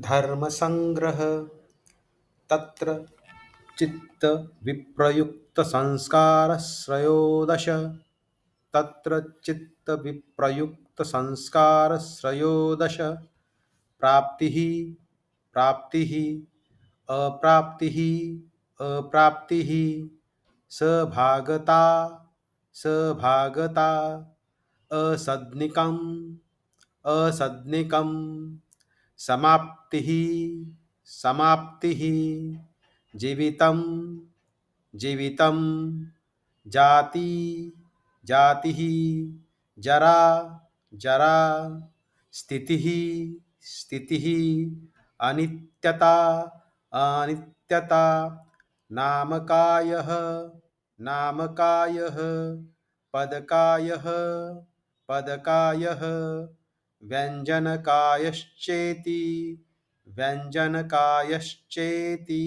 धर्मसंग्रह तत्र चित्तविप्रयुक्तसंस्कारस्रयोदश तत्र चित्तविप्रयुक्तसंस्कारस्रयोदश प्राप्तिः प्राप्तिः अप्राप्तिः अप्राप्तिः सभागता सभागता असद्निकम् असद्निकम् समाप्तिः समाप्तिः जीवितं जीवितं जाति जातिः जरा जरा स्थितिः स्थितिः अनित्यता अनित्यता नामकायः नामकायः पदकायः पदकायः व्यञ्जनकायश्चेति व्यञ्जनकायश्चेति।